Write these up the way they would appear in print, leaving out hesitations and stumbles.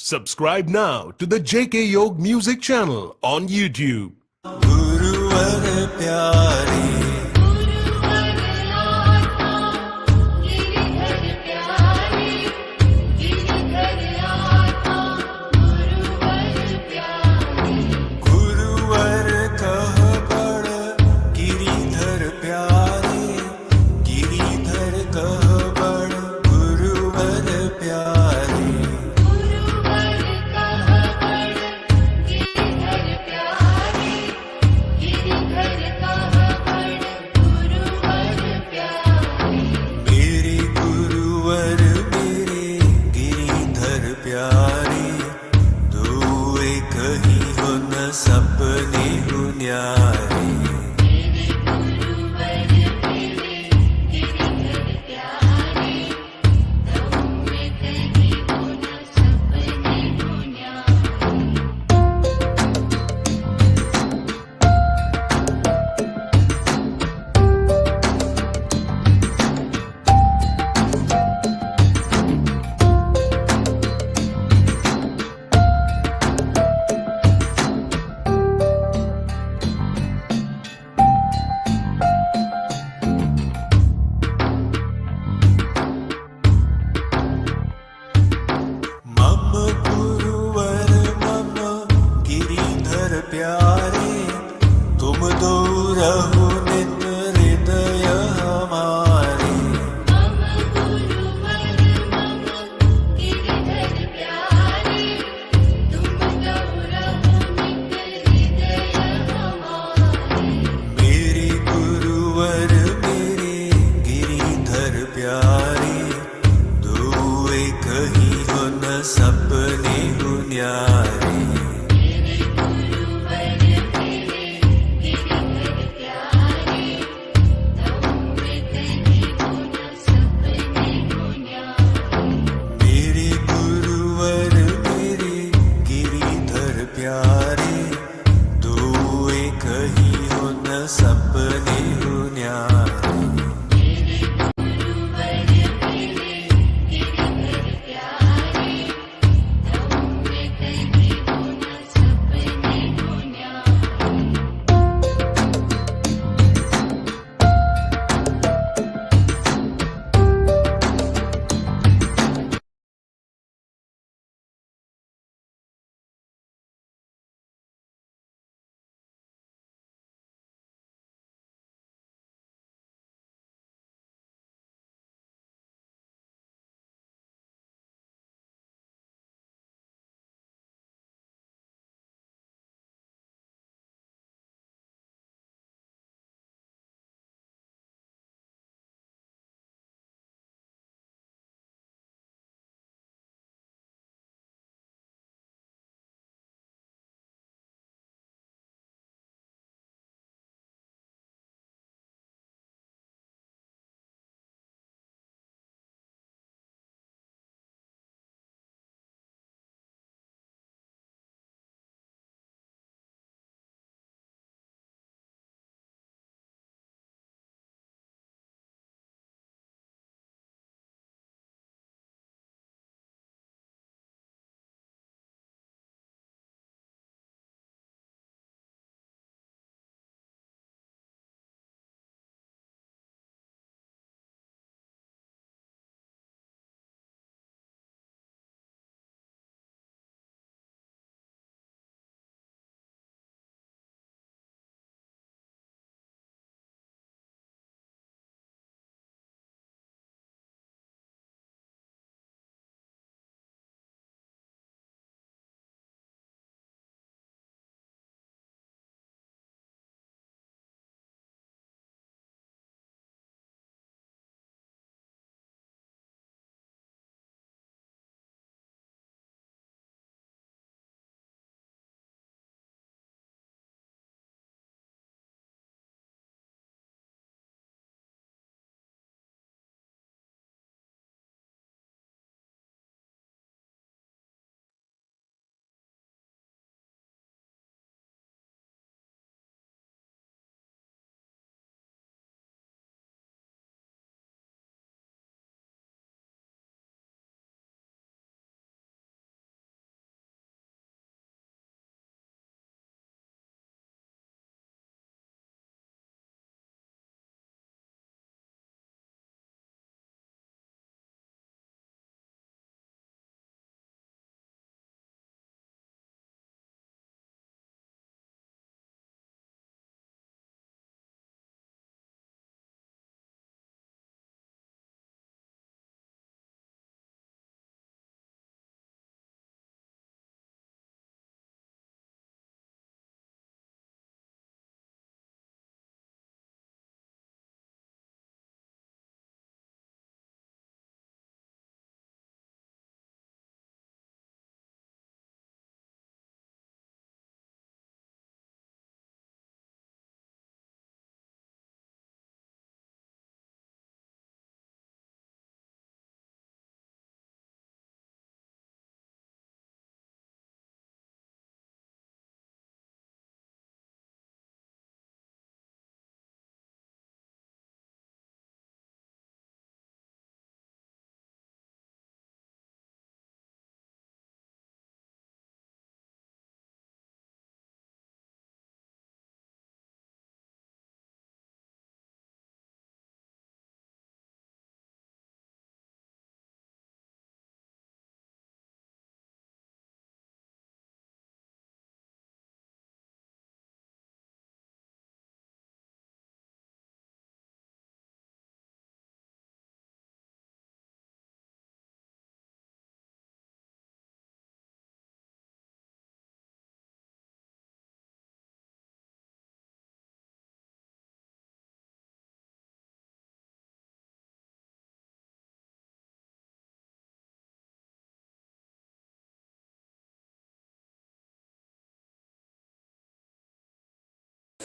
Subscribe now to the JK Yog Music channel on YouTube. गुरुवर प्यारे गुरुवर कह बड़ गिरिधर प्यारे गिरिधर कह बड़ गुरुवर प्यारे Giridhar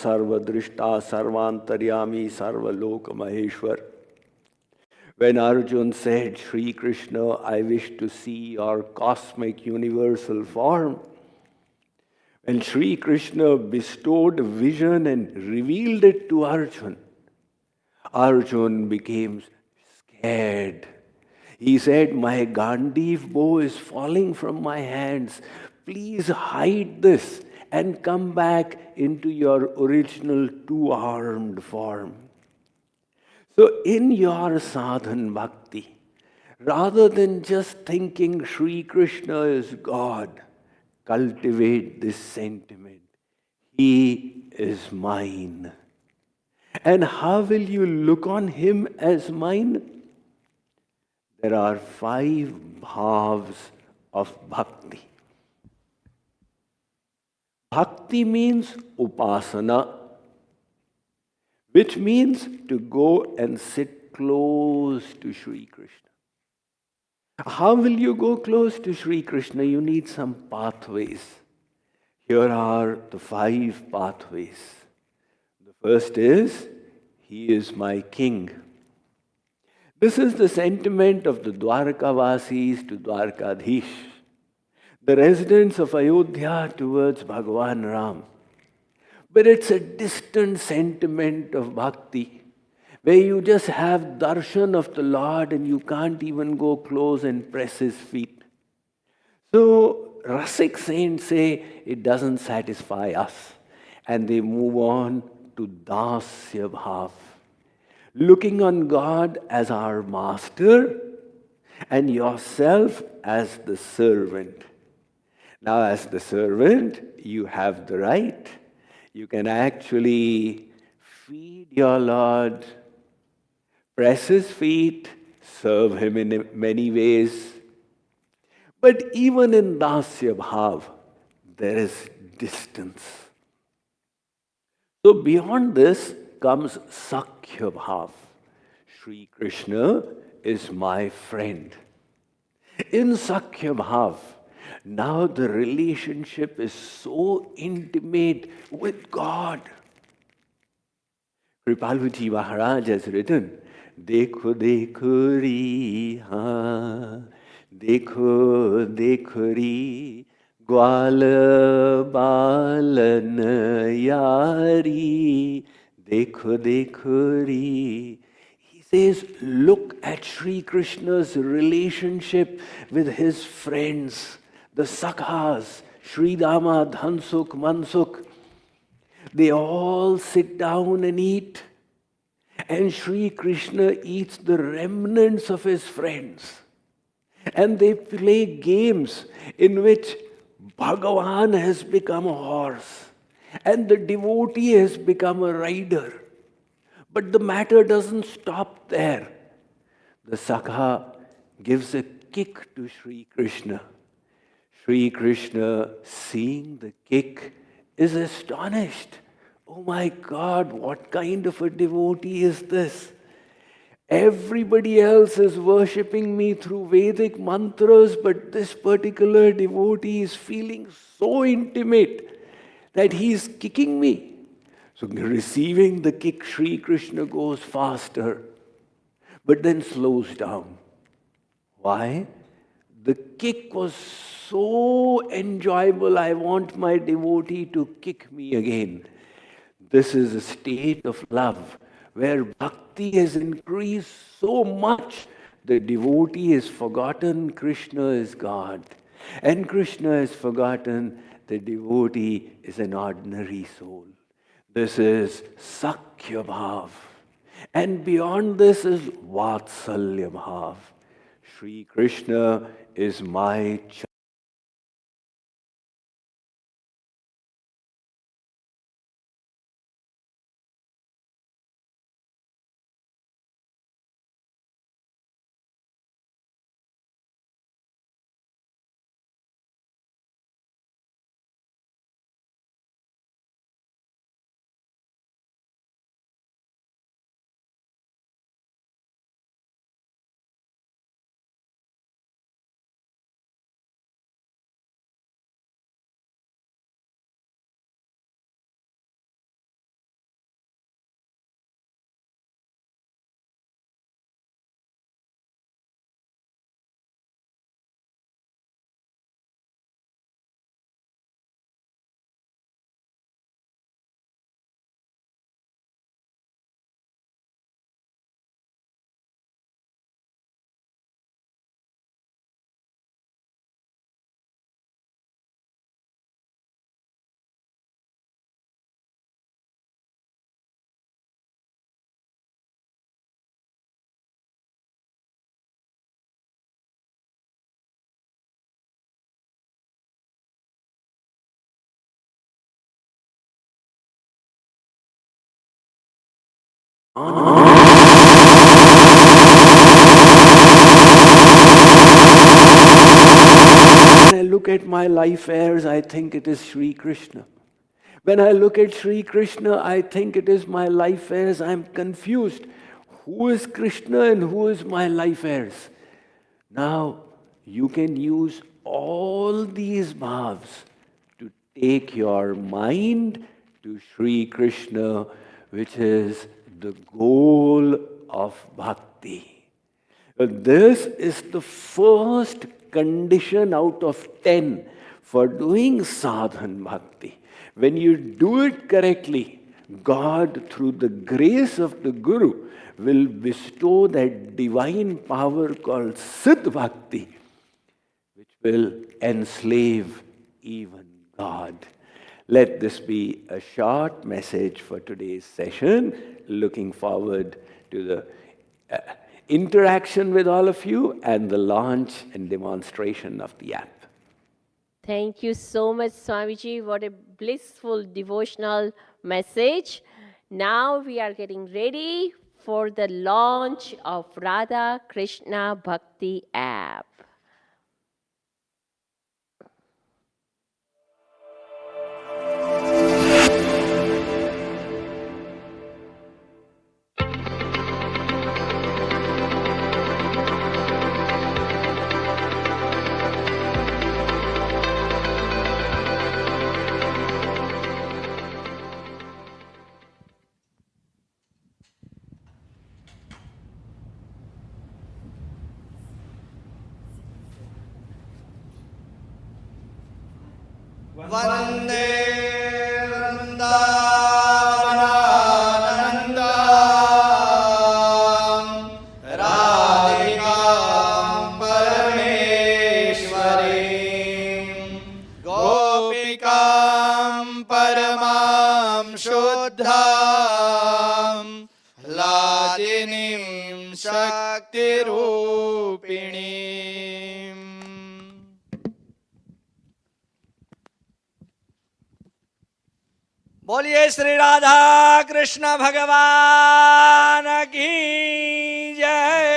Sarva Drishta, Sarvantaryami, Sarva Loka Maheshwar. When Arjun said, Sri Krishna, I wish to see your cosmic universal form, when Sri Krishna bestowed a vision and revealed it to Arjun, Arjun became scared. He said, my Gandiv bow is falling from my hands. Please hide this and come back into your original two-armed form. So in your sadhan bhakti, rather than just thinking Sri Krishna is God, cultivate this sentiment. He is mine. And how will you look on him as mine? There are 5 bhavs of bhakti. Bhakti means upasana, which means to go and sit close to Sri Krishna. How will you go close to Sri Krishna? You need some pathways. Here are the 5 pathways. The first is, he is my king. This is the sentiment of the Dwarkavasis to Dwarkadhish, the residents of Ayodhya towards Bhagavan Ram. But it's a distant sentiment of bhakti, where you just have darshan of the Lord and you can't even go close and press his feet. So Rasik saints say it doesn't satisfy us, and they move on to Dasya Bhav, looking on God as our master and yourself as the servant. Now, as the servant, you have the right. You can actually feed your Lord, press his feet, serve him in many ways. But even in Dasya Bhav, there is distance. So beyond this comes Sakhya Bhav. Sri Krishna is my friend. In Sakhya Bhav, now the relationship is so intimate with God. Kripaluji Maharaj has written, Dekho dekho ri ha, dekho dekho ri, gwal balan yari, dekho dekho ri. He says, look at Sri Krishna's relationship with his friends, the Sakhas, Sri Dama, Dhansuk, Mansuk. They all sit down and eat. And Sri Krishna eats the remnants of his friends. And they play games in which Bhagavan has become a horse and the devotee has become a rider. But the matter doesn't stop there. The Sakha gives a kick to Sri Krishna. Sri Krishna, seeing the kick, is astonished. Oh my God, what kind of a devotee is this? Everybody else is worshipping me through Vedic mantras, but this particular devotee is feeling so intimate that he is kicking me. So receiving the kick, Sri Krishna goes faster, but then slows down. Why? The kick was so enjoyable, I want my devotee to kick me again. This is a state of love where bhakti has increased so much, the devotee has forgotten Krishna is God. And Krishna has forgotten the devotee is an ordinary soul. This is Sakhya Bhav. And beyond this is Vatsalya Bhav. Sri Krishna is my child. When I look at my life heirs, I think it is Sri Krishna. When I look at Sri Krishna, I think it is my life heirs. I'm confused. Who is Krishna and who is my life heirs? Now, you can use all these bhavs to take your mind to Sri Krishna, which is the goal of bhakti. This is the first condition out of 10 for doing sadhan bhakti. When you do it correctly, God, through the grace of the Guru, will bestow that divine power called Siddh Bhakti, which will enslave even God. Let this be a short message for today's session. Looking forward to the interaction with all of you and the launch and demonstration of the app. Thank you so much, Swamiji. What a blissful devotional message. Now we are getting ready for the launch of Radha Krishna Bhakti app. वन्दे वृन्दावनानन्दां राधिकां परमेश्वरीं गोपिकां परमां शुद्धां लादिनीं शक्तिरूपिणीम् बोलिए श्री राधा कृष्ण भगवान की जय।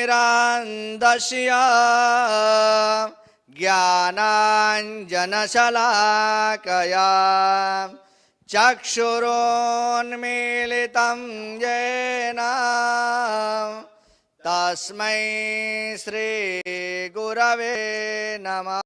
अज्ञानतिमिरान्धस्य ज्ञानाञ्जनशलाकया चक्षुरोन्मीलितं येन तस्मै श्रीगुरवे नमः।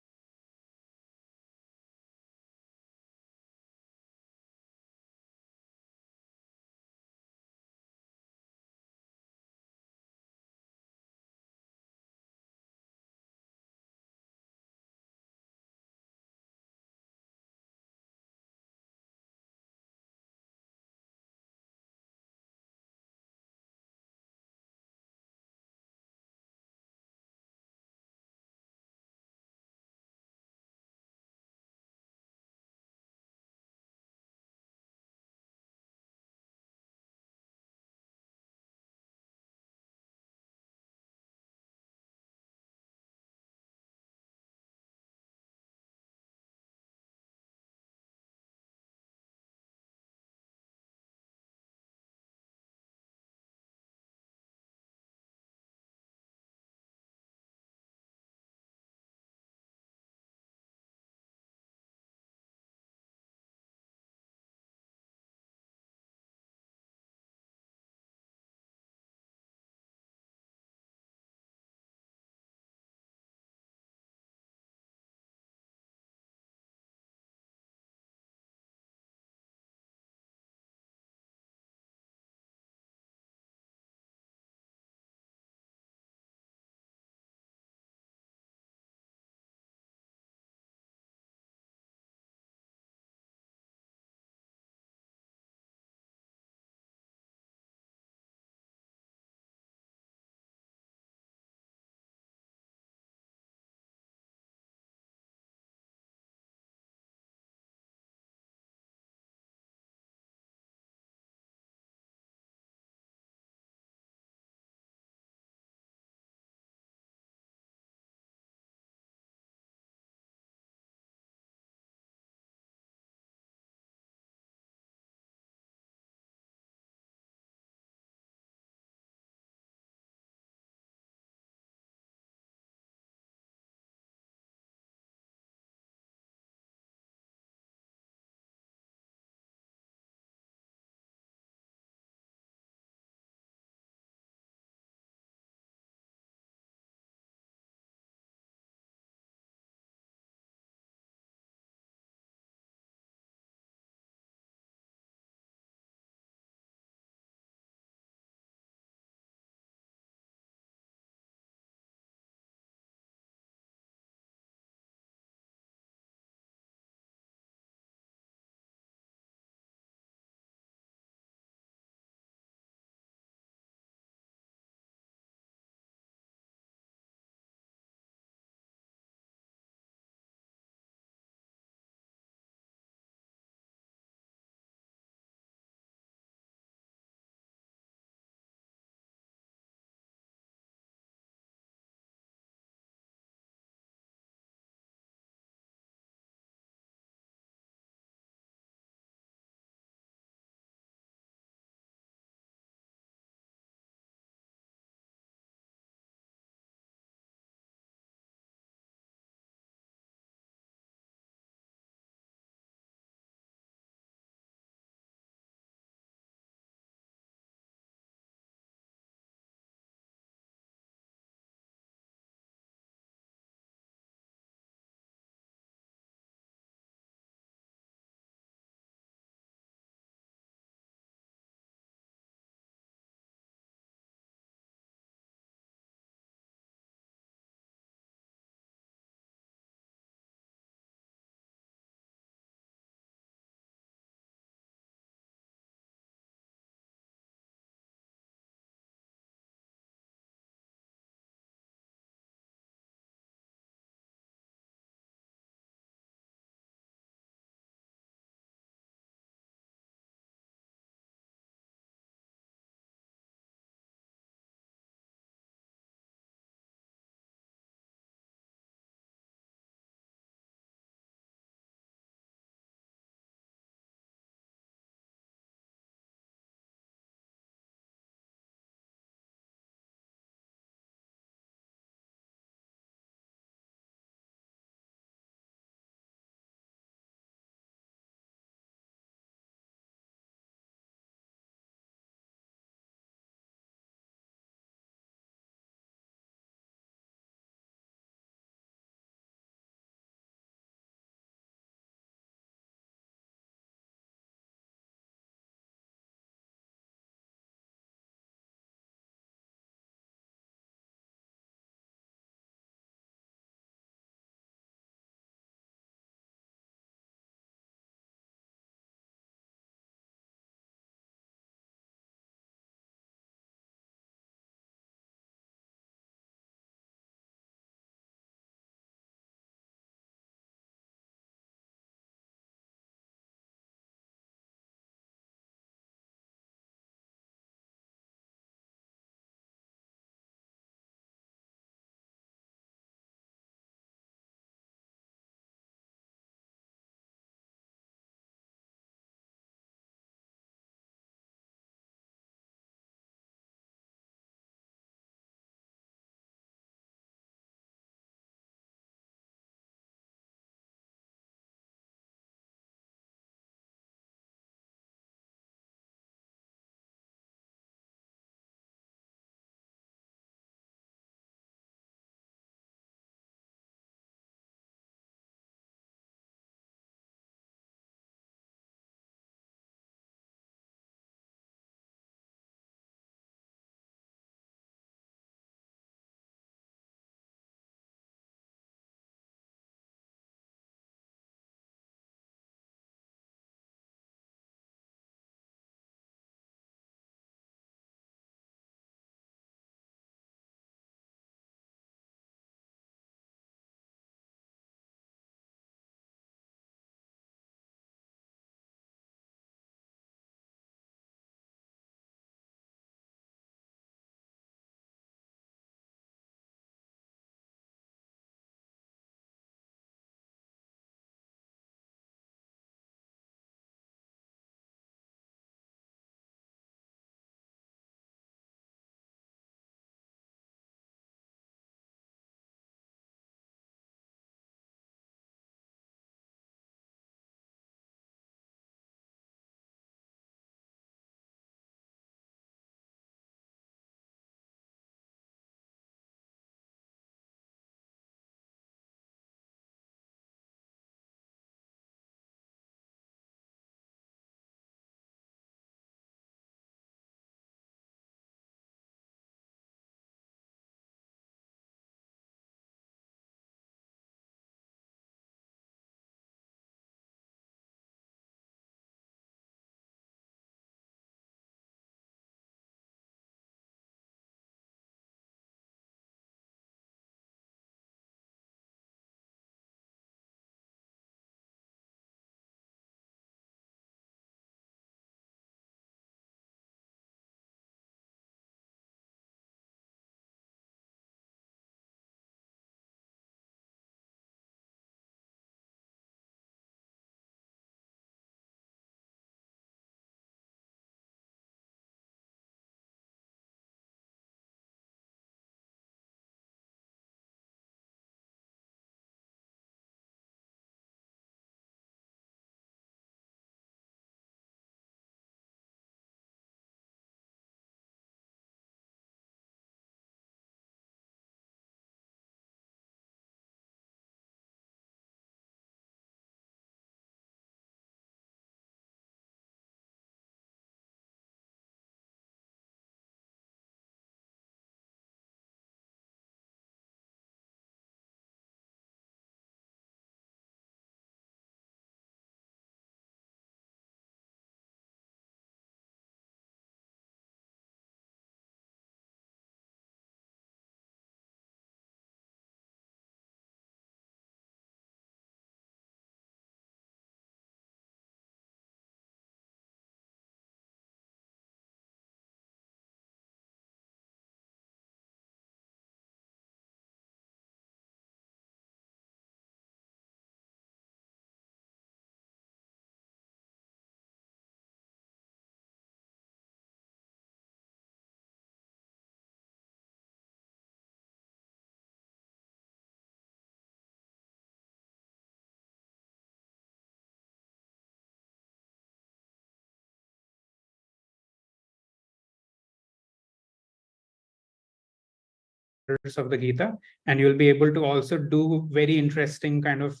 of the Gita, and you'll be able to also do very interesting kind of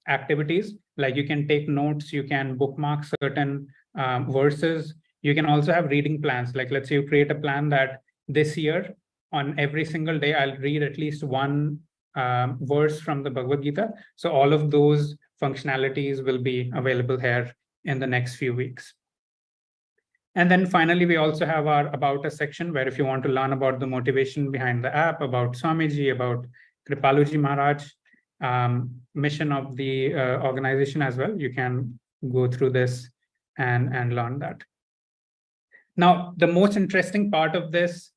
activities. Like you can take notes, you can bookmark certain verses. You can also have reading plans. Like let's say you create a plan that this year on every single day, I'll read at least one verse from the Bhagavad Gita. So all of those functionalities will be available here in the next few weeks. And then finally, we also have our About Us section, where if you want to learn about the motivation behind the app, about Swamiji, about Kripaluji Maharaj, mission of the organization as well, you can go through this and learn that. Now, the most interesting part of this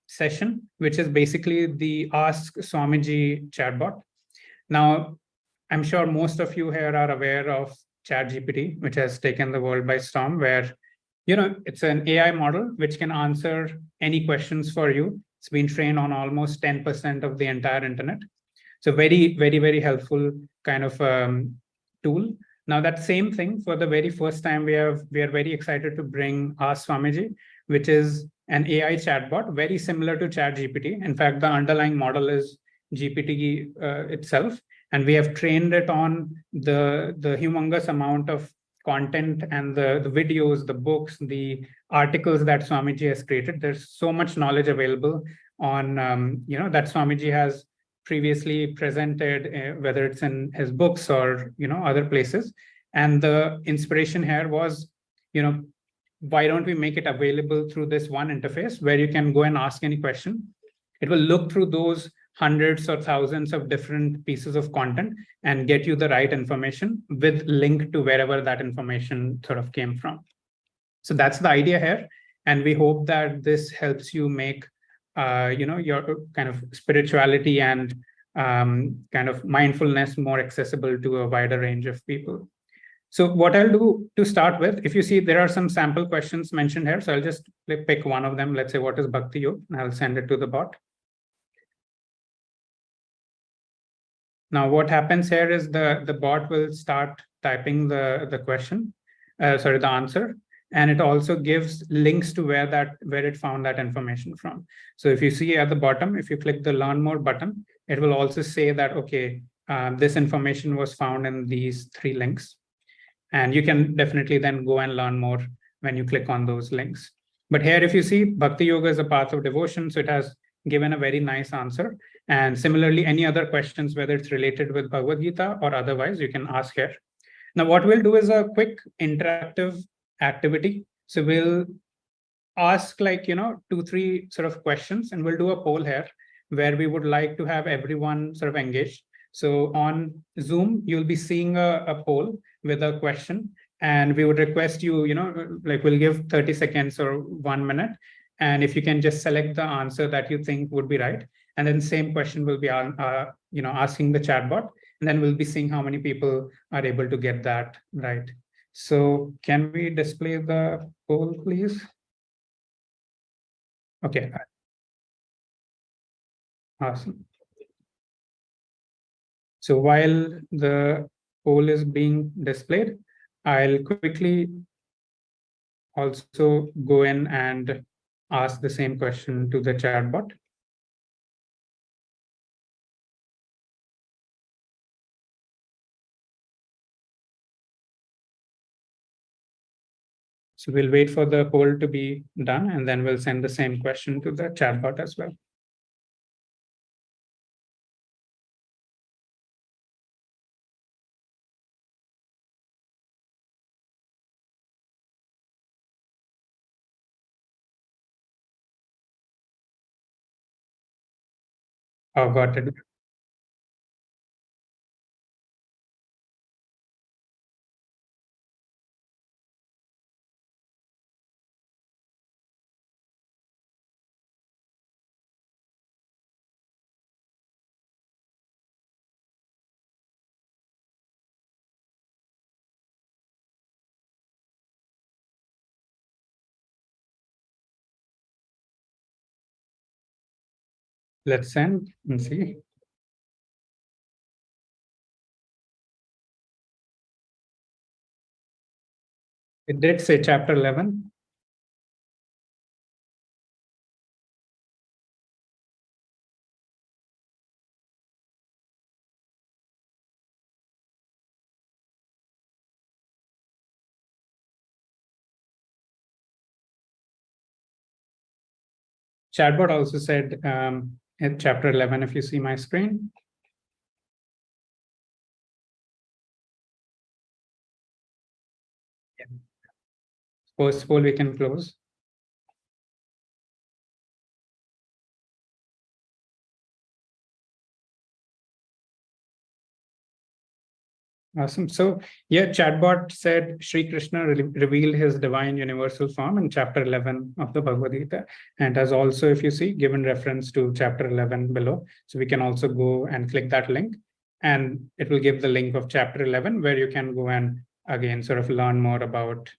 session, which is basically the Ask Swamiji chatbot. Now, I'm sure most of you here are aware of ChatGPT, which has taken the world by storm, where it's an AI model which can answer any questions for you. It's been trained on almost 10% of the entire internet. So very, very, very helpful kind of tool. Now that same thing, for the very first time, we are very excited to bring Ask Swamiji, which is an AI chatbot, very similar to ChatGPT. In fact, the underlying model is GPT itself, and we have trained it on the humongous amount of content and the videos, the books, the articles that Swamiji has created. There's so much knowledge available on, that Swamiji has previously presented, whether it's in his books or, other places. And the inspiration here was, why don't we make it available through this one interface where you can go and ask any question? It will look through those hundreds or thousands of different pieces of content and get you the right information with link to wherever that information sort of came from. So that's the idea here. And we hope that this helps you make, your kind of spirituality and kind of mindfulness more accessible to a wider range of people. So what I'll do to start with, if you see, there are some sample questions mentioned here. So I'll just pick one of them. Let's say, what is Bhakti Yoga? And I'll send it to the bot. Now, what happens here is the bot will start typing the question, the answer, and it also gives links to where it found that information from. So if you see at the bottom, if you click the Learn More button, it will also say that, okay, this information was found in these 3 links. And you can definitely then go and learn more when you click on those links. But here, if you see, Bhakti Yoga is a path of devotion, so it has given a very nice answer. And similarly, any other questions, whether it's related with Bhagavad Gita or otherwise, you can ask here. Now, what we'll do is a quick interactive activity. So we'll ask 2-3 sort of questions, and we'll do a poll here where we would like to have everyone sort of engaged. So on Zoom, you'll be seeing a poll with a question, and we would request you, we'll give 30 seconds or 1 minute. And if you can just select the answer that you think would be right. And then same question will be, asking the chatbot, and then we'll be seeing how many people are able to get that right. So can we display the poll, please? Okay. Awesome. So while the poll is being displayed, I'll quickly also go in and ask the same question to the chatbot. So we'll wait for the poll to be done, and then we'll send the same question to the chatbot as well. Oh, got it. Let's send and see. It did say chapter 11. Chatbot also said in chapter 11, if you see my screen. Post poll we can close. Awesome. So yeah, Chatbot said Sri Krishna revealed his divine universal form in chapter 11 of the Bhagavad Gita, and has also, if you see, given reference to chapter 11 below. So we can also go and click that link, and it will give the link of chapter 11 where you can go and again sort of learn more about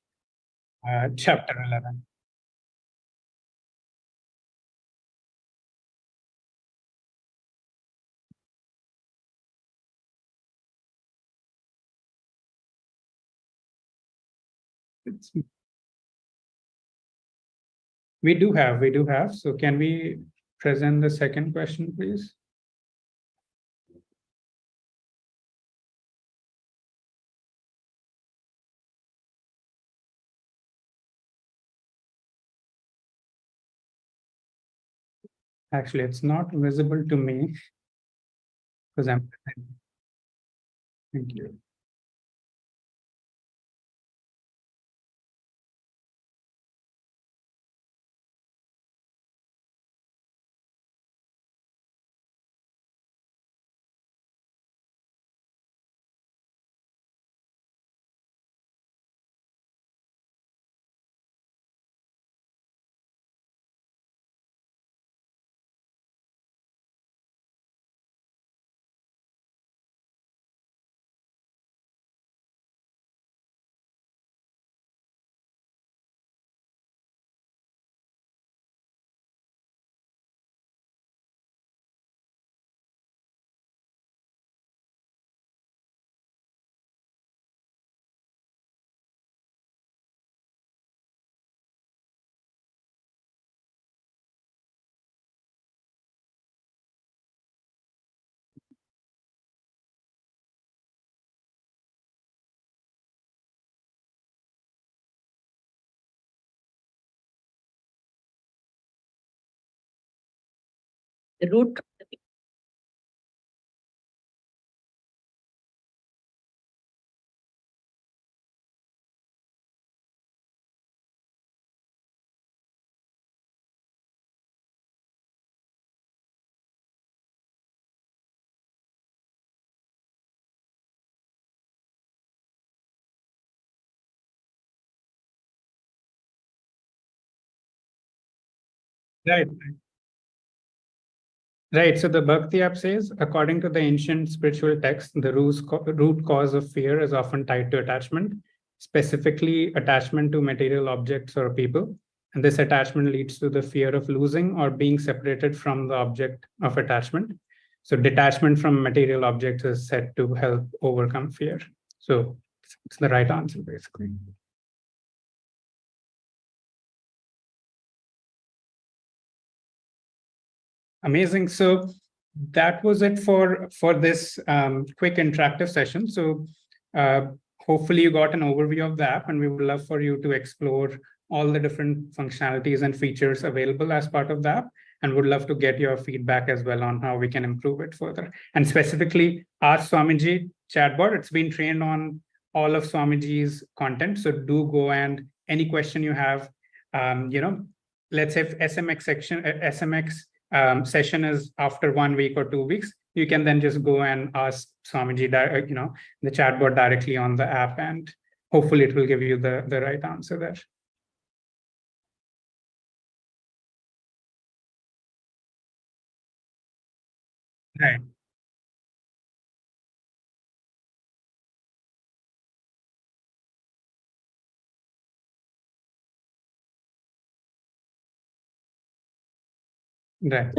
chapter 11. We do have. So can we present the second question, please? Actually, it's not visible to me because I'm. Thank you. The root. Right. Right. So the Bhakti app says, according to the ancient spiritual text, the root cause of fear is often tied to attachment, specifically attachment to material objects or people. And this attachment leads to the fear of losing or being separated from the object of attachment. So detachment from material objects is said to help overcome fear. So it's the right answer, basically. Amazing. So that was it for this quick interactive session. So hopefully you got an overview of the app, and we would love for you to explore all the different functionalities and features available as part of the app, and would love to get your feedback as well on how we can improve it further. And specifically, our Swamiji chatbot, it's been trained on all of Swamiji's content. So do go, and any question you have, let's say if SMX session is after 1 week or 2 weeks, you can then just go and ask Swamiji, the chatbot directly on the app, and hopefully it will give you the right answer there. Right. Right.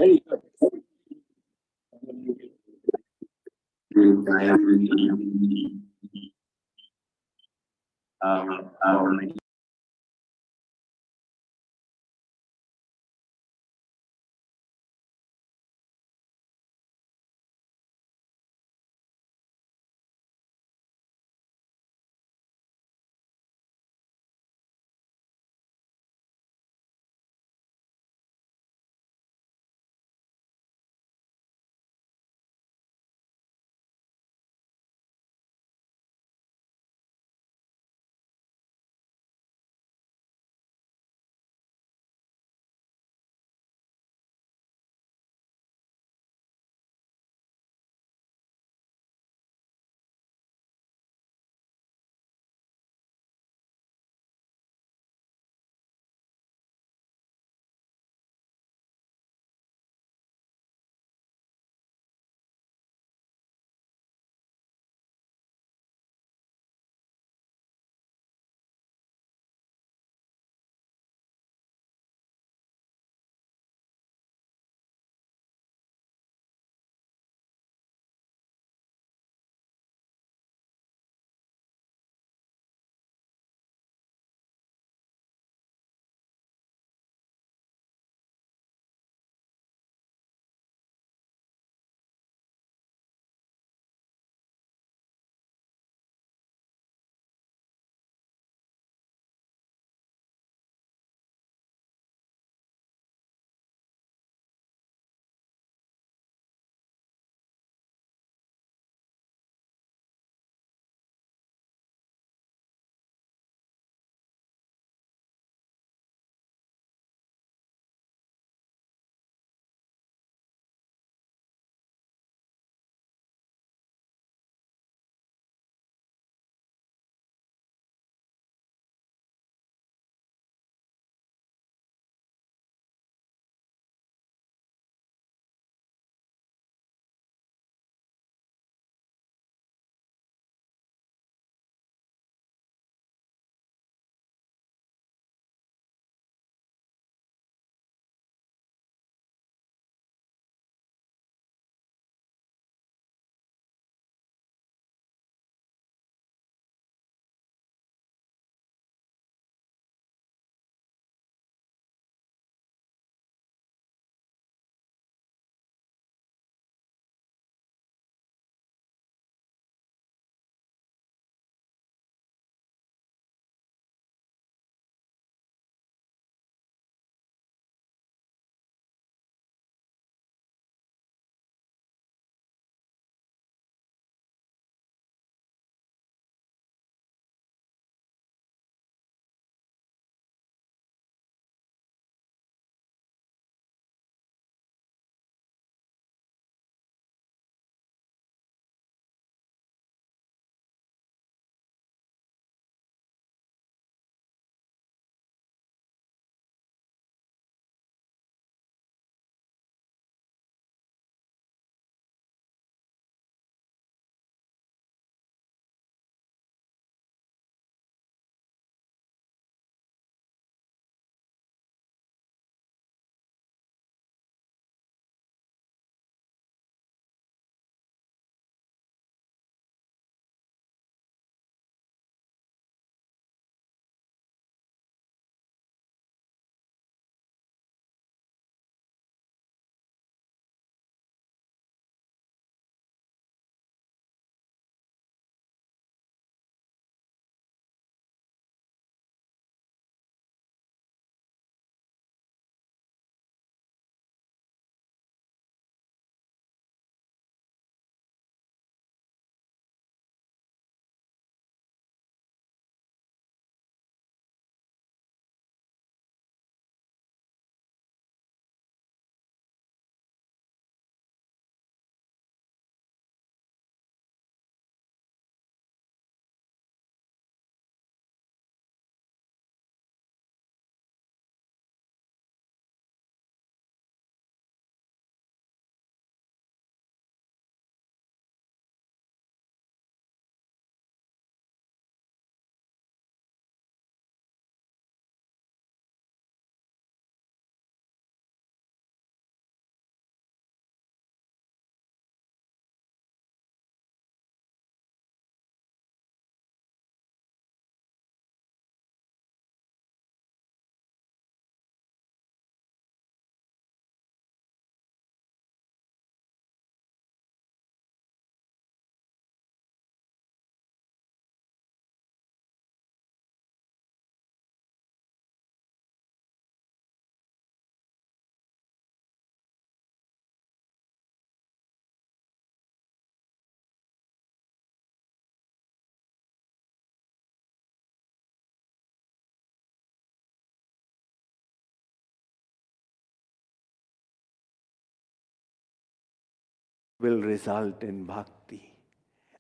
will result in bhakti.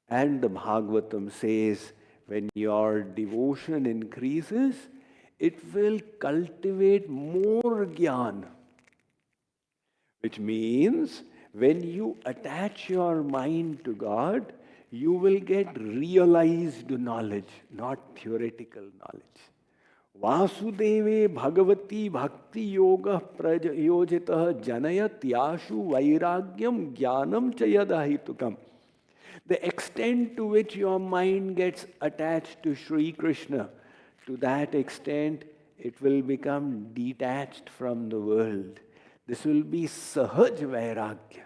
And the Bhagavatam says, when your devotion increases, it will cultivate more jnana. Which means when you attach your mind to God, you will get realized knowledge, not theoretical knowledge. Vasudeve Bhagavati Bhakti Yoga Prayojita Janayat Yashu Vairagyam Jnanam Chayadahitukam. The extent to which your mind gets attached to Sri Krishna, to that extent it will become detached from the world. This will be Sahaj Vairagya.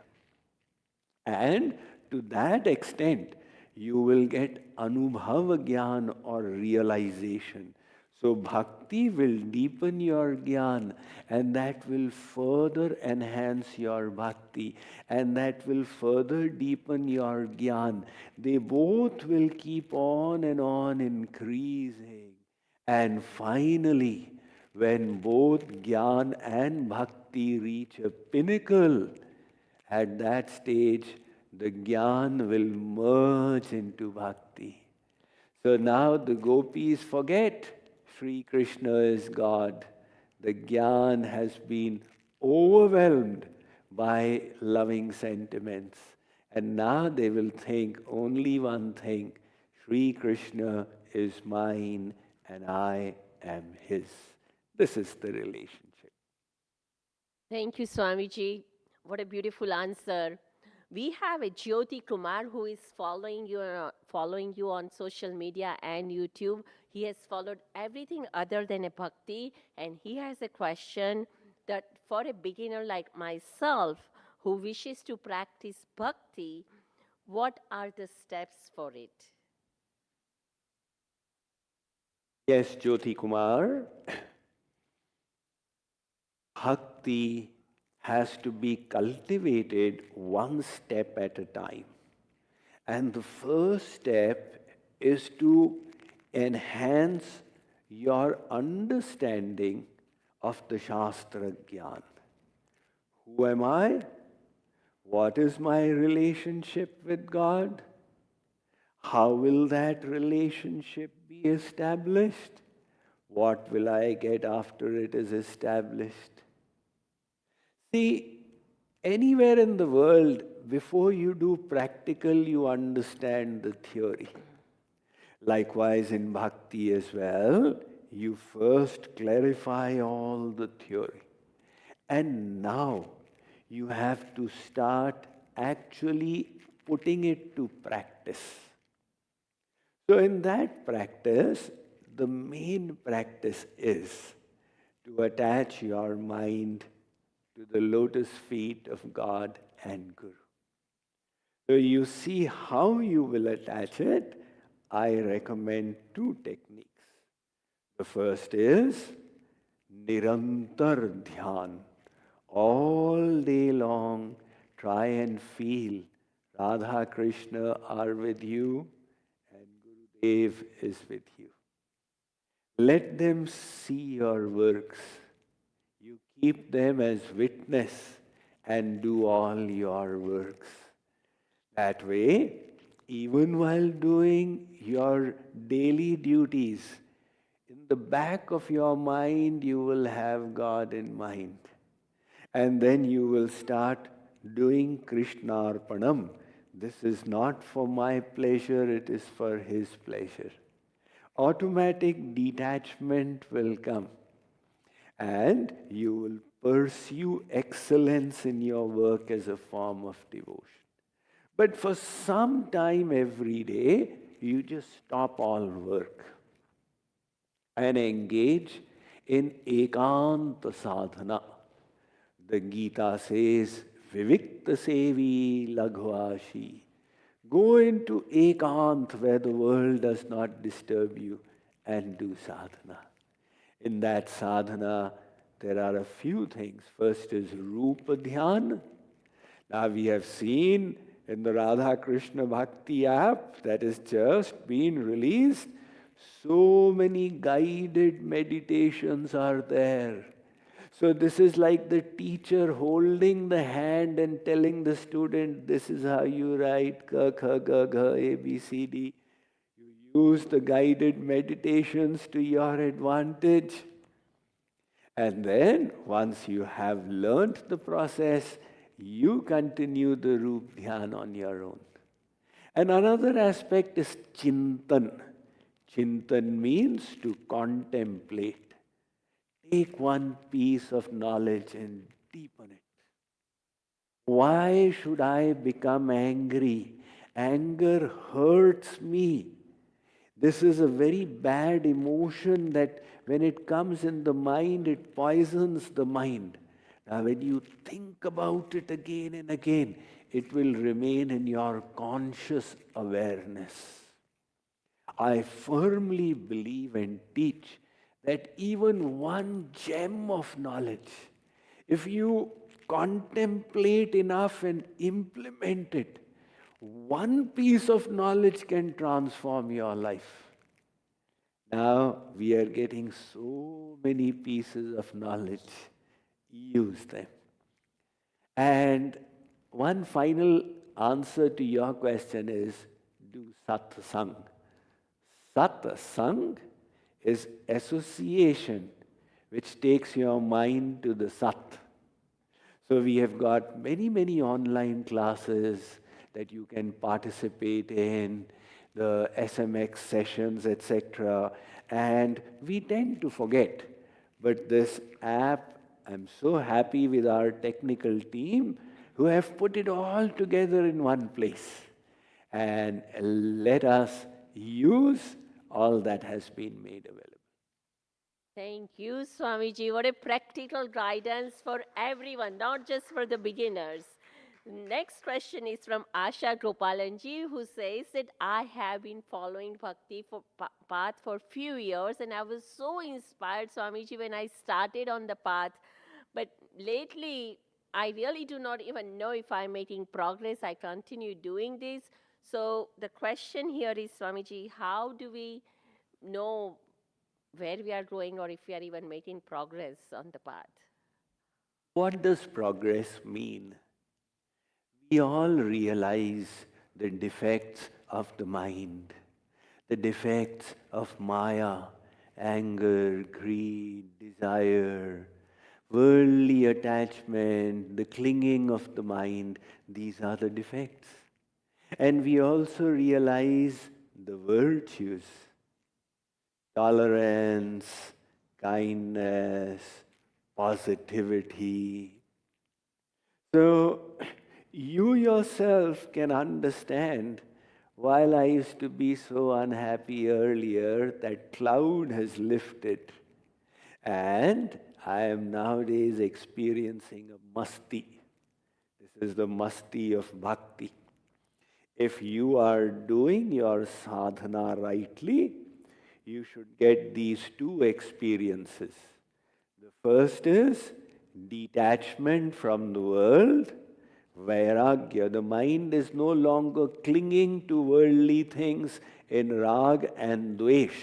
And to that extent, you will get Anubhava Gyan or realization. So bhakti will deepen your gyan, and that will further enhance your bhakti, and that will further deepen your gyan. They both will keep on and on increasing. And finally, when both gyan and bhakti reach a pinnacle, at that stage, the gyan will merge into bhakti. So now the gopis forget Sri Krishna is God. The gyan has been overwhelmed by loving sentiments. And now they will think only one thing: Sri Krishna is mine and I am his. This is the relationship. Thank you, Swamiji. What a beautiful answer. We have a Jyoti Kumar who is following you on social media and YouTube. He has followed everything other than a bhakti, and he has a question that for a beginner like myself who wishes to practice bhakti, what are the steps for it? Yes, Jyoti Kumar. Bhakti has to be cultivated one step at a time. And the first step is to enhance your understanding of the Shastra Gyan. Who am I? What is my relationship with God? How will that relationship be established? What will I get after it is established? See, anywhere in the world, before you do practical, you understand the theory. Likewise, in bhakti as well, you first clarify all the theory. And now you have to start actually putting it to practice. So in that practice, the main practice is to attach your mind to the lotus feet of God and Guru. So you see how you will attach it. I recommend two techniques. The first is Nirantar Dhyan. All day long, try and feel Radha Krishna are with you and Gurudev is with you. Let them see your works. You keep them as witness and do all your works. That way, even while doing your daily duties, in the back of your mind, you will have God in mind. And then you will start doing Krishnarpanam. This is not for my pleasure, it is for His pleasure. Automatic detachment will come. And you will pursue excellence in your work as a form of devotion. But for some time every day, you just stop all work and engage in ekanta sadhana. The Gita says, Vivikta sevi laghvashi. Go into ekant where the world does not disturb you and do sadhana. In that sadhana, there are a few things. First is Rupa Dhyan. Now we have seen in the Radha Krishna Bhakti app that has just been released, so many guided meditations are there. So this is like the teacher holding the hand and telling the student, this is how you write ka, kha, ga, gha, A, B, C, D. You use the guided meditations to your advantage. And then, once you have learnt the process, you continue the Roop Dhyan on your own. And another aspect is Chintan. Chintan means to contemplate. Take one piece of knowledge and deepen it. Why should I become angry? Anger hurts me. This is a very bad emotion that when it comes in the mind, it poisons the mind. Now, when you think about it again and again, it will remain in your conscious awareness. I firmly believe and teach that even one gem of knowledge, if you contemplate enough and implement it, one piece of knowledge can transform your life. Now we are getting so many pieces of knowledge. Use them. And one final answer to your question is do satsang. Satsang is association which takes your mind to the Sat. So we have got many, many online classes that you can participate in, the SMX sessions, etc. And we tend to forget. But this app, I'm so happy with our technical team who have put it all together in one place. And let us use all that has been made available. Thank you, Swamiji. What a practical guidance for everyone, not just for the beginners. Next question is from Asha Gopalanji, who says that I have been following Bhakti path for few years, and I was so inspired, Swamiji, when I started on the path. But lately, I really do not even know if I'm making progress. I continue doing this. So the question here is, Swamiji, how do we know where we are growing or if we are even making progress on the path? What does progress mean? We all realize the defects of the mind, the defects of Maya, anger, greed, desire, worldly attachment, the clinging of the mind. These are the defects. And we also realize the virtues, tolerance, kindness, positivity. So you yourself can understand, while I used to be so unhappy earlier, that cloud has lifted. And I am nowadays experiencing a masti. This is the masti of bhakti. If you are doing your sadhana rightly, you should get these two experiences. The first is detachment from the world, vairagya. The mind is no longer clinging to worldly things in rag and dvesh.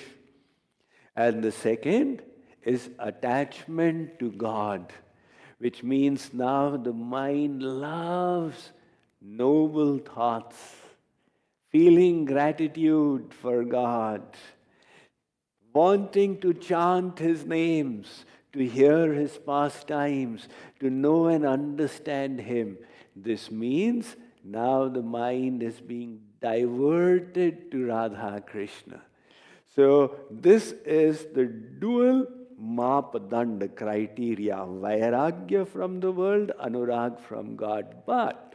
And the second is attachment to God, which means now the mind loves noble thoughts, feeling gratitude for God, wanting to chant His names, to hear His pastimes, to know and understand Him. This means now the mind is being diverted to Radha Krishna. So this is the dual Mapadanda criteria, Vairagya from the world, Anurag from God. But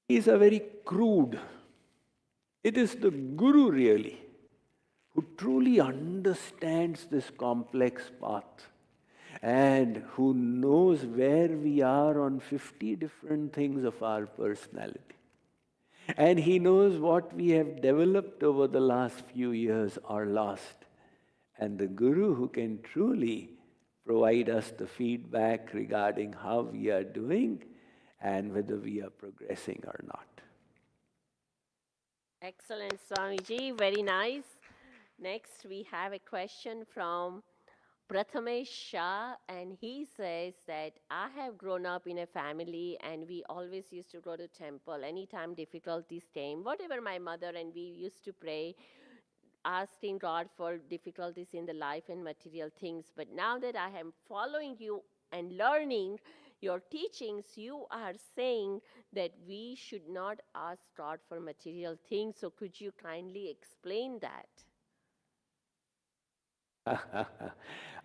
these are very crude. It is the Guru really who truly understands this complex path and who knows where we are on 50 different things of our personality. And he knows what we have developed over the last few years or lost. And the Guru who can truly provide us the feedback regarding how we are doing and whether we are progressing or not. Excellent, Swamiji. Very nice. Next, we have a question from Prathamesh Shah, and he says that I have grown up in a family and we always used to go to temple anytime difficulties came. Whatever my mother and we used to pray, asking God for difficulties in the life and material things. But now that I am following you and learning your teachings, you are saying that we should not ask God for material things. So could you kindly explain that?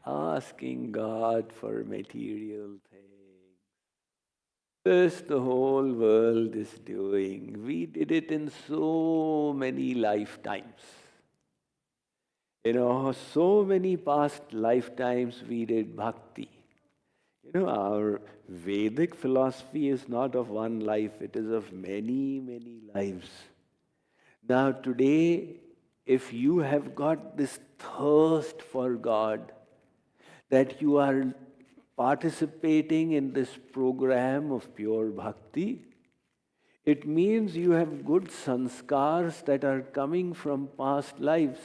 Asking God for material things. This the whole world is doing. We did it in so many lifetimes. So many past lifetimes we did bhakti. Our Vedic philosophy is not of one life, it is of many, many lives. Now, today, if you have got this thirst for God, that you are participating in this program of pure bhakti, it means you have good sanskars that are coming from past lives.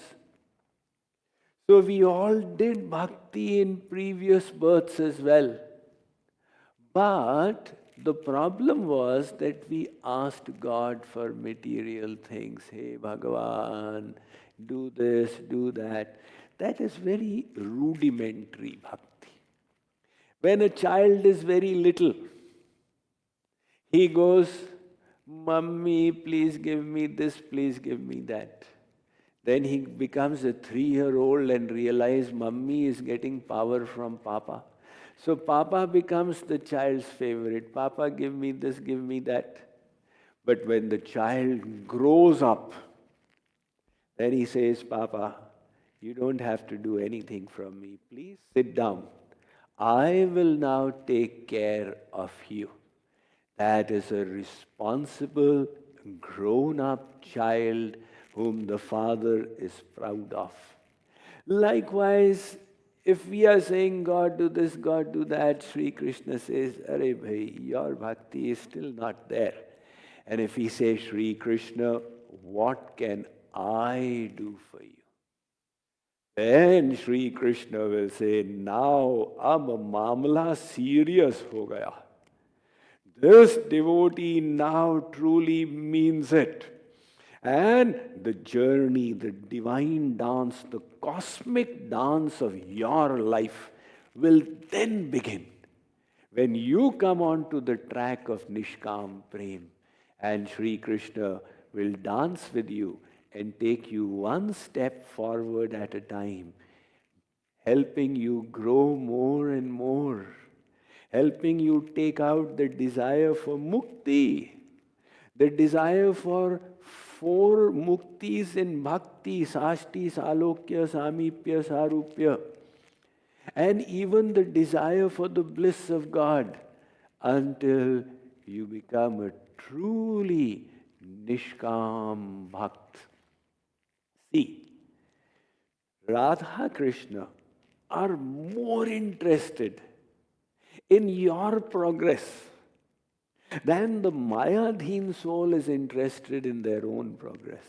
So we all did bhakti in previous births as well. But the problem was that we asked God for material things. Hey, Bhagavan, do this, do that. That is very rudimentary bhakti. When a child is very little, he goes, Mummy, please give me this, please give me that. Then he becomes a 3-year-old and realizes Mummy is getting power from Papa. So Papa becomes the child's favorite. Papa, give me this, give me that. But when the child grows up, then he says, Papa, you don't have to do anything from me. Please sit down. I will now take care of you. That is a responsible, grown-up child whom the father is proud of. Likewise, if we are saying, God do this, God do that, Sri Krishna says, Arey bhai, your bhakti is still not there. And if he says, Sri Krishna, what can I do for you? Then Sri Krishna will say, now ab mamla serious ho gaya. This devotee now truly means it. And the journey, the divine dance, the cosmic dance of your life will then begin. When you come onto the track of Nishkam Prem, and Sri Krishna will dance with you and take you one step forward at a time, helping you grow more and more, helping you take out the desire for mukti, the desire for 4 muktis in bhakti, sashti, salokya, samipya, sarupya, and even the desire for the bliss of God until you become a truly Nishkam Bhakt. See, Radha Krishna are more interested in your progress than the Mayadheen soul is interested in their own progress.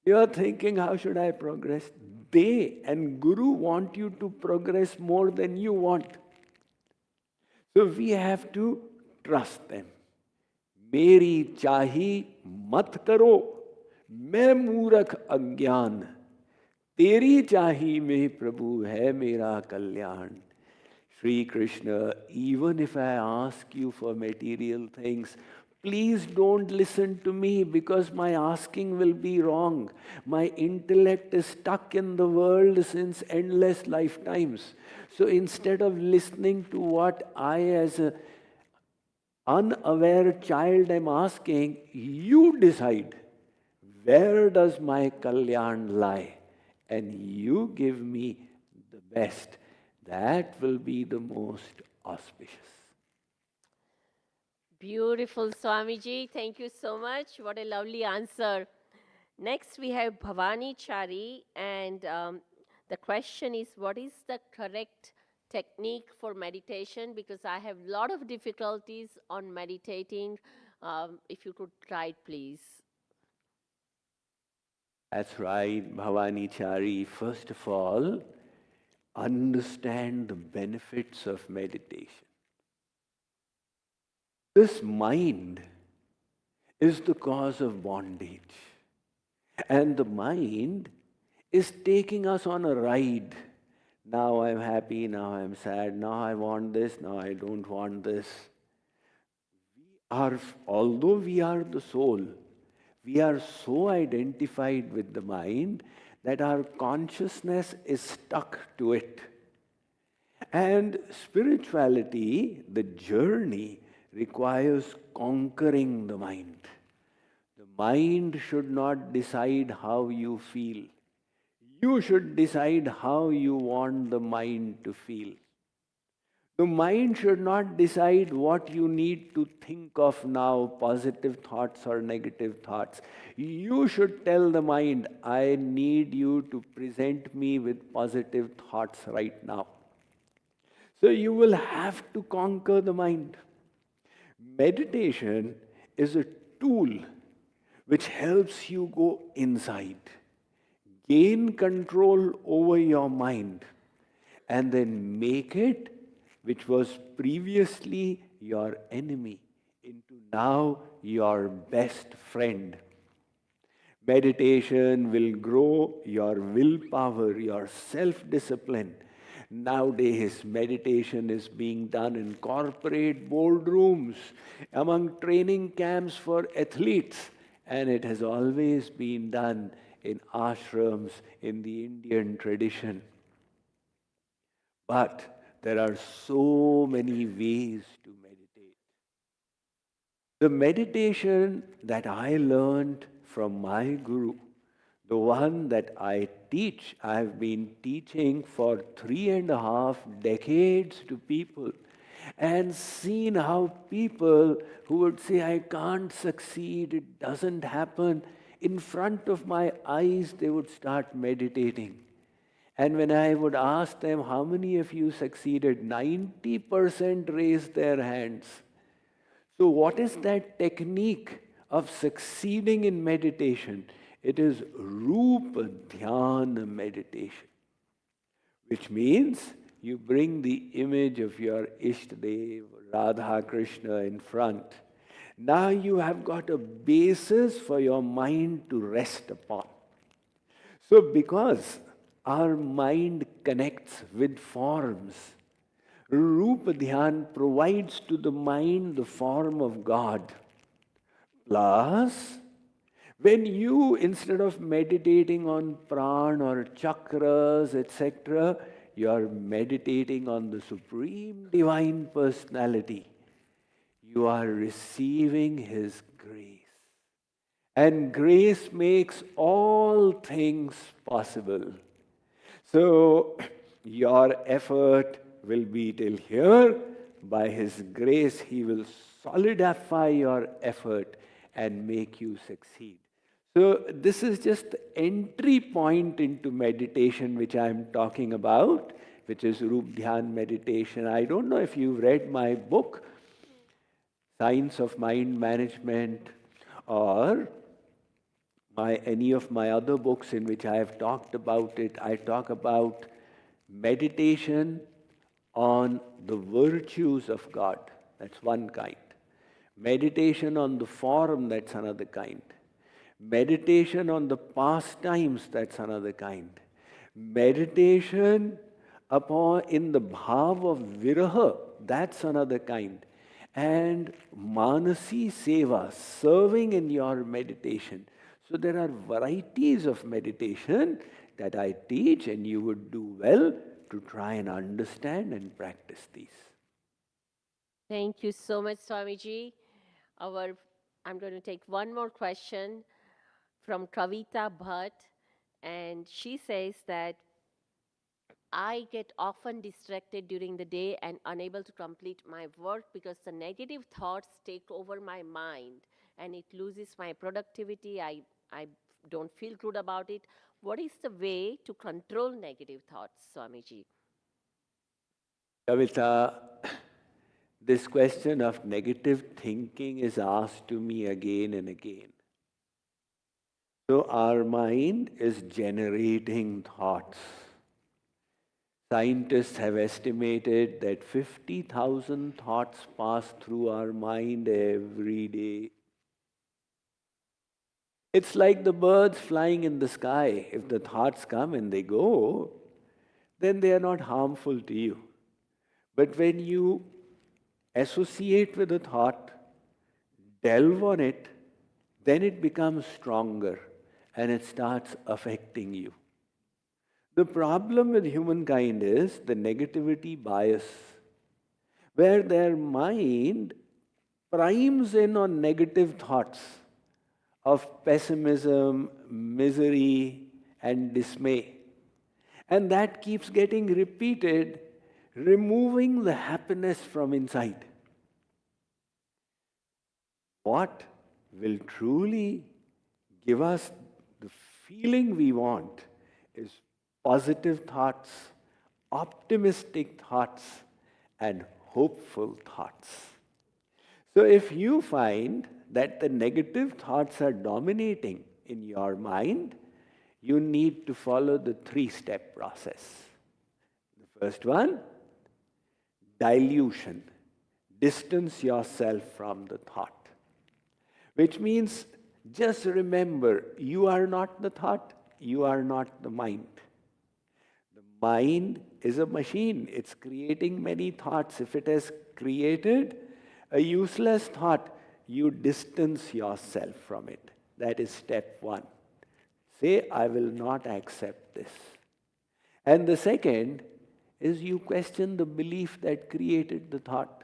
You are thinking, how should I progress? They and Guru want you to progress more than you want. So we have to trust them. मेरी चाही मत करो, मैं मूर्ख अज्ञान, तेरी चाही में प्रभु है मेरा कल्याण. Sri Krishna, even if I ask you for material things, please don't listen to me because my asking will be wrong. My intellect is stuck in the world since endless lifetimes. So instead of listening to what I as an unaware child am asking, you decide where does my kalyan lie, and you give me the best. That will be the most auspicious. Beautiful, Swamiji. Thank you so much. What a lovely answer. Next, we have Bhavani Chari, and the question is, what is the correct technique for meditation? Because I have a lot of difficulties on meditating. If you could try it, please. That's right, Bhavani Chari. First of all, understand the benefits of meditation. This mind is the cause of bondage. And the mind is taking us on a ride. Now I'm happy, now I'm sad, now I want this, now I don't want this. Although we are the soul, we are so identified with the mind that our consciousness is stuck to it. And spirituality, the journey, requires conquering the mind. The mind should not decide how you feel. You should decide how you want the mind to feel. The mind should not decide what you need to think of now, positive thoughts or negative thoughts. You should tell the mind, I need you to present me with positive thoughts right now. So you will have to conquer the mind. Meditation is a tool which helps you go inside, gain control over your mind, and then make it, which was previously your enemy, into now your best friend. Meditation will grow your willpower, your self-discipline. Nowadays, meditation is being done in corporate boardrooms, among training camps for athletes, and it has always been done in ashrams in the Indian tradition. But there are so many ways to meditate. The meditation that I learned from my guru, the one that I teach, I've been teaching for 3.5 decades to people, and seen how people who would say, I can't succeed, it doesn't happen, in front of my eyes they would start meditating. And when I would ask them, how many of you succeeded? 90% raised their hands. So what is that technique of succeeding in meditation? It is Rupa Dhyana meditation, which means you bring the image of your Ishtadev, Radha Krishna in front. Now you have got a basis for your mind to rest upon. So because our mind connects with forms, Rupa Dhyan provides to the mind the form of God. Plus, when you, instead of meditating on prana or chakras, etc., you are meditating on the Supreme Divine Personality, you are receiving His grace. And grace makes all things possible. So, your effort will be till here. By His grace, He will solidify your effort and make you succeed. So, this is just the entry point into meditation which I am talking about, which is Rup Dhyan meditation. I don't know if you've read my book, Science of Mind Management, or any of my other books in which I have talked about it. I talk about meditation on the virtues of God. That's one kind. Meditation on the form, that's another kind. Meditation on the pastimes, that's another kind. Meditation in the bhav of viraha, that's another kind. And manasi seva, serving in your meditation. So there are varieties of meditation that I teach, and you would do well to try and understand and practice these. Thank you so much, Swamiji. I'm going to take one more question from Kavita Bhatt, and she says that I get often distracted during the day and unable to complete my work because the negative thoughts take over my mind and it loses my productivity. I don't feel good about it. What is the way to control negative thoughts, Swamiji? Kavita, this question of negative thinking is asked to me again and again. So our mind is generating thoughts. Scientists have estimated that 50,000 thoughts pass through our mind every day. It's like the birds flying in the sky. If the thoughts come and they go, then they are not harmful to you. But when you associate with a thought, delve on it, then it becomes stronger and it starts affecting you. The problem with humankind is the negativity bias, where their mind primes in on negative thoughts of pessimism, misery, and dismay. And that keeps getting repeated, removing the happiness from inside. What will truly give us the feeling we want is positive thoughts, optimistic thoughts, and hopeful thoughts. So if you find that the negative thoughts are dominating in your mind, you need to follow the three-step process. The first one, dilution. Distance yourself from the thought. Which means just remember, you are not the thought, you are not the mind. The mind is a machine. It's creating many thoughts. If it has created a useless thought, you distance yourself from it. That is step one. Say, I will not accept this. And the second is you question the belief that created the thought.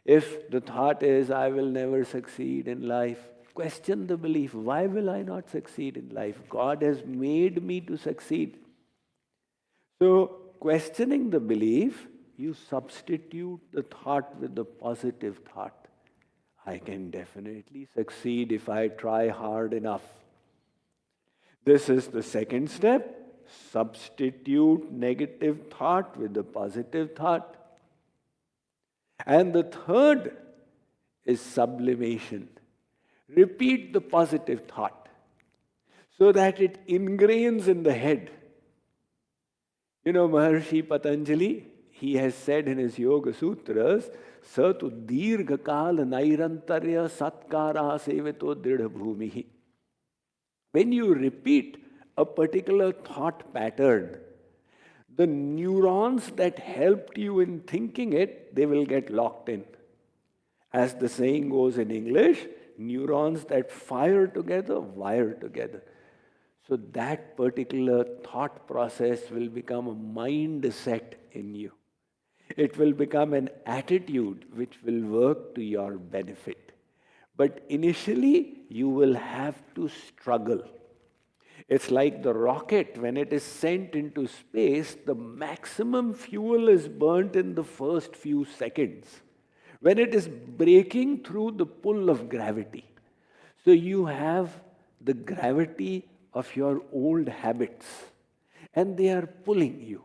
If the thought is, I will never succeed in life, question the belief. Why will I not succeed in life? God has made me to succeed. So, questioning the belief, you substitute the thought with the positive thought. I can definitely succeed if I try hard enough. This is the second step. Substitute negative thought with the positive thought. And the third is sublimation. Repeat the positive thought so that it ingrains in the head. You know, Maharshi Patanjali, he has said in his Yoga Sutras, Satu dirghakal nairantarya satkara sevito dridha bhumihi. When you repeat a particular thought pattern, the neurons that helped you in thinking it, they will get locked in. As the saying goes in English, neurons that fire together, wire together. So that particular thought process will become a mindset in you. It will become an attitude which will work to your benefit. But initially, you will have to struggle. It's like the rocket, when it is sent into space, the maximum fuel is burnt in the first few seconds, when it is breaking through the pull of gravity. So you have the gravity of your old habits, and they are pulling you,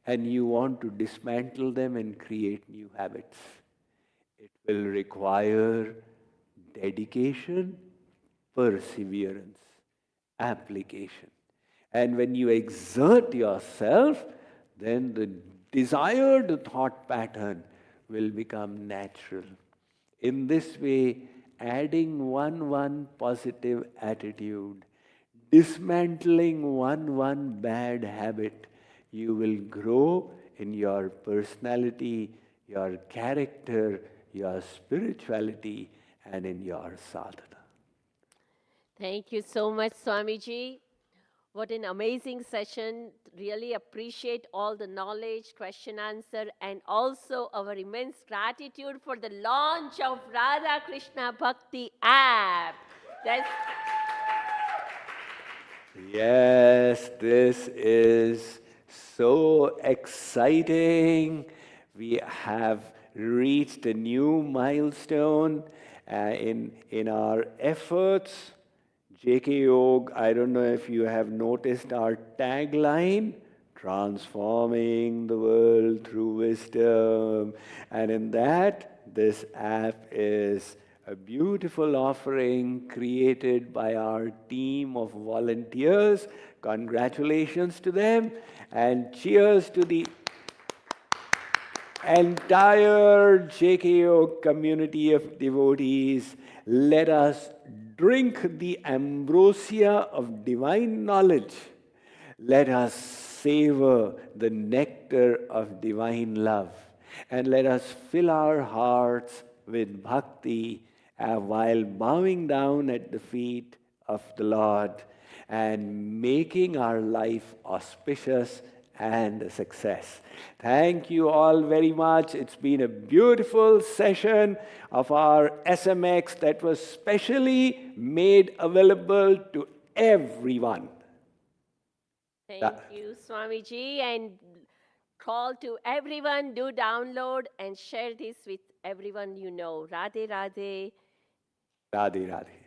and you want to dismantle them and create new habits. It will require dedication, perseverance, application. And when you exert yourself, then the desired thought pattern will become natural. In this way, adding one positive attitude, dismantling one bad habit, you will grow in your personality, your character, your spirituality, and in your sadhana. Thank you so much, Swamiji. What an amazing session. Really appreciate all the knowledge, question answer, and also our immense gratitude for the launch of Radha Krishna Bhakti app. That's Yes, this is so exciting. We have reached a new milestone in our efforts. JK Yog, I don't know if you have noticed our tagline, transforming the world through wisdom. And in that, this app is a beautiful offering created by our team of volunteers. Congratulations to them, and cheers to the Entire JKO community of devotees, let us drink the ambrosia of divine knowledge. Let us savor the nectar of divine love. And let us fill our hearts with bhakti while bowing down at the feet of the Lord and making our life auspicious and a success. Thank you all very much. It's been a beautiful session of our SMX that was specially made available to everyone. Thank you, Swamiji, and call to everyone, do download and share this with everyone you know. Radhe Radhe. Radhe Radhe.